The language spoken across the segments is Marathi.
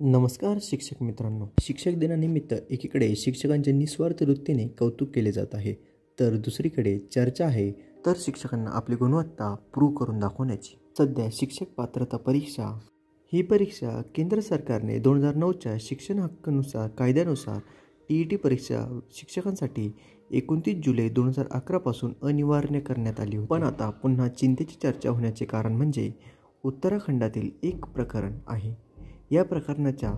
नमस्कार शिक्षक मित्रांनो. शिक्षक दिनानिमित्त एकीकडे शिक्षकांच्या निस्वार्थ वृत्तीने कौतुक केले जात आहे, तर दुसरीकडे चर्चा आहे तर शिक्षकांना आपली गुणवत्ता प्रूव्ह करून दाखवण्याची. सध्या शिक्षक पात्रता परीक्षा ही परीक्षा केंद्र सरकारने 2009च्या शिक्षण हक्कानुसार कायद्यानुसार TET परीक्षा शिक्षकांसाठी 29 जुलै 2011 पासून अनिवार्य करण्यात आली होती. पण आता पुन्हा चिंतेची चर्चा होण्याचे कारण म्हणजे उत्तराखंडातील एक प्रकरण आहे. या प्रकरणाच्या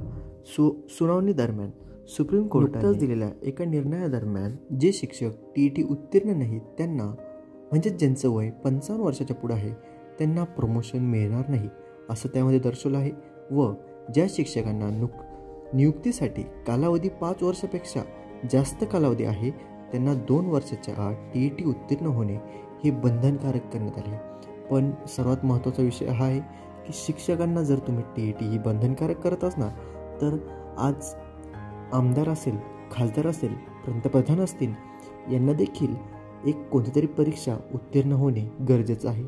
सुनावणी दरम्यान सुप्रीम कोर्टाने दिलेल्या एका निर्णयादरम्यान जे शिक्षक TET उत्तीर्ण नाहीत त्यांना, म्हणजे ज्यांचं वय 55 वर्षाच्या पुढे आहे, त्यांना प्रमोशन मिळणार नाही असं त्यामध्ये दर्शवलं आहे. व ज्या शिक्षकांना नियुक्तीसाठी कालावधी 5 वर्षापेक्षा जास्त कालावधी आहे त्यांना 2 वर्षाच्या आत TET उत्तीर्ण होणे हे बंधनकारक करण्यात आले. पण सर्वात महत्त्वाचा विषय हा आहे की शिक्षकांना जर तुम्ही TET ही बंधनकारक करत असणार तर आज आमदार असेल, खासदार असेल, पंतप्रधान असतील, यांना देखील एक कोणतीतरी परीक्षा उत्तीर्ण होणे गरजेचं आहे.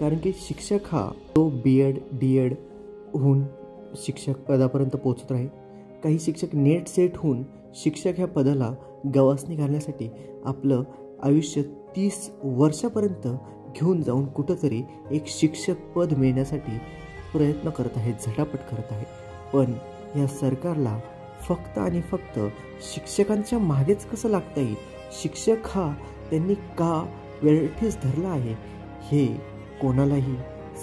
कारण की शिक्षक हा तो BEd DEd होऊन शिक्षक पदापर्यंत पोहोचत आहे. काही शिक्षक नेट सेट होऊन शिक्षक ह्या पदाला गवसणी घालण्यासाठी आपलं आयुष्य 30 वर्षापर्यंत घेऊन जाऊन कुठंतरी एक शिक्षक पद मिळण्यासाठी प्रयत्न करत आहेत, झटापट करत आहे. पण या सरकारला फक्त आणि फक्त शिक्षकांच्या मागेच कसं लागता येईल, शिक्षक हा त्यांनी का वेळठीस धरला आहे हे कोणालाही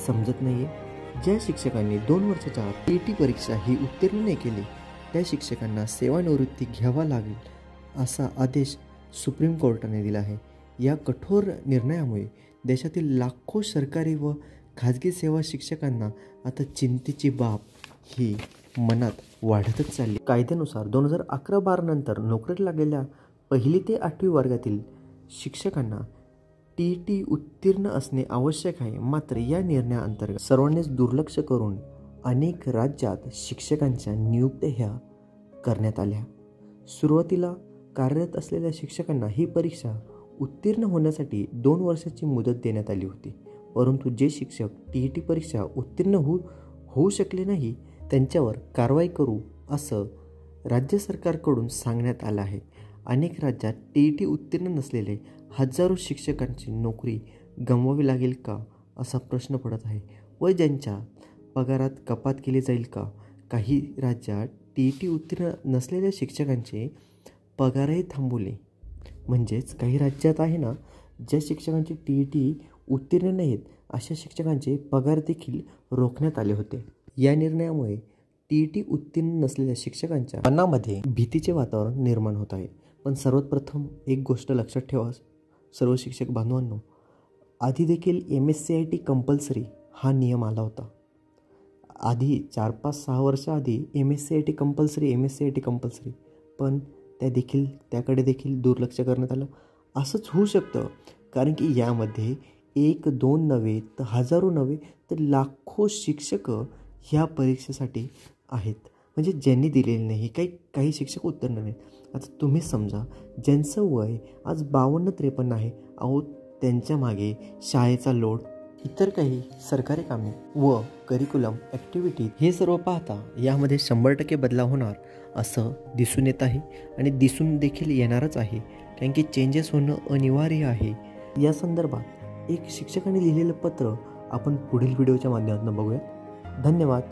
समजत नाही आहे. ज्या शिक्षकांनी 2 वर्षाच्या TET परीक्षा ही उत्तीर्ण नाही केली त्या शिक्षकांना सेवानिवृत्ती घ्यावा लागेल असा आदेश सुप्रीम कोर्टाने दिला आहे. या कठोर निर्णयामुळे देशातील लाखो सरकारी व खाजगी सेवा शिक्षकांना आता चिंतेची बाब ही मनात वाढतच चालली. कायद्यानुसार 2011-12 नंतर नोकरीला लागलेल्या 1ली ते 8वी वर्गातील शिक्षकांना TET उत्तीर्ण असणे आवश्यक आहे. मात्र या निर्णयाअंतर्गत सर्वांनीच दुर्लक्ष करून अनेक राज्यात शिक्षकांच्या नियुक्त्या ह्या करण्यात आल्या. सुरुवातीला कार्यरत असलेल्या शिक्षकांना ही परीक्षा उत्तीर्ण होण्यासाठी 2 वर्षाची मुदत देण्यात आली होती. परंतु जे शिक्षक TET परीक्षा उत्तीर्ण होऊ शकले नाही त्यांच्यावर कारवाई करू असं राज्य सरकारकडून सांगण्यात आलं आहे. अनेक राज्यात TET उत्तीर्ण नसलेले हजारो शिक्षकांची नोकरी गमवावी लागेल का असा प्रश्न पडत आहे व ज्यांच्या पगारात कपात केली जाईल का. काही राज्यात TET उत्तीर्ण नसलेल्या शिक्षकांचे पगारही थांबवले. म्हणजेच काही राज्यात आहे ना, ज्या शिक्षकांचे TET उत्तीर्ण नाहीत अशा शिक्षकांचे पगार देखील रोखण्यात आले होते. या निर्णयामुळे TET उत्तीर्ण नसलेल्या शिक्षकांच्या मनामध्ये भीतीचे वातावरण निर्माण होत आहे. पण सर्वात प्रथम एक गोष्ट लक्षात ठेवा सर्व शिक्षक बांधवांनो, आधी देखील MSCIT कंपल्सरी हा नियम आला होता. आधी 4-5-6 वर्ष आधी MSCIT कंपल्सरी पण त्याकडे देखील दुर्लक्ष करण्यात आलं. असंच होऊ शकतं कारण की यामध्ये 1-2 नव्हे तर हजारो नव्हे तर लाखो शिक्षक ह्या परीक्षेसाठी आहेत. म्हणजे ज्यांनी दिलेले नाही, काही शिक्षक उत्तीर्ण नाहीत. आता तुम्ही समजा ज्यांचं वय आज 52-53 आहे, अहो त्यांच्या मागे शाळेचा लोड, इतर काही सरकारी कामे व करिक्युलम ॲक्टिव्हिटी हे सर्व पाहता यामध्ये 100% बदलाव होणार असं दिसून येत आहे आणि दिसून देखील येणारच आहे. कारण की चेंजेस होणं अनिवार्य आहे. या संदर्भात एक शिक्षकाने लिहिलेलं पत्र आपण पुढील व्हिडिओच्या माध्यमातून बघूया. धन्यवाद.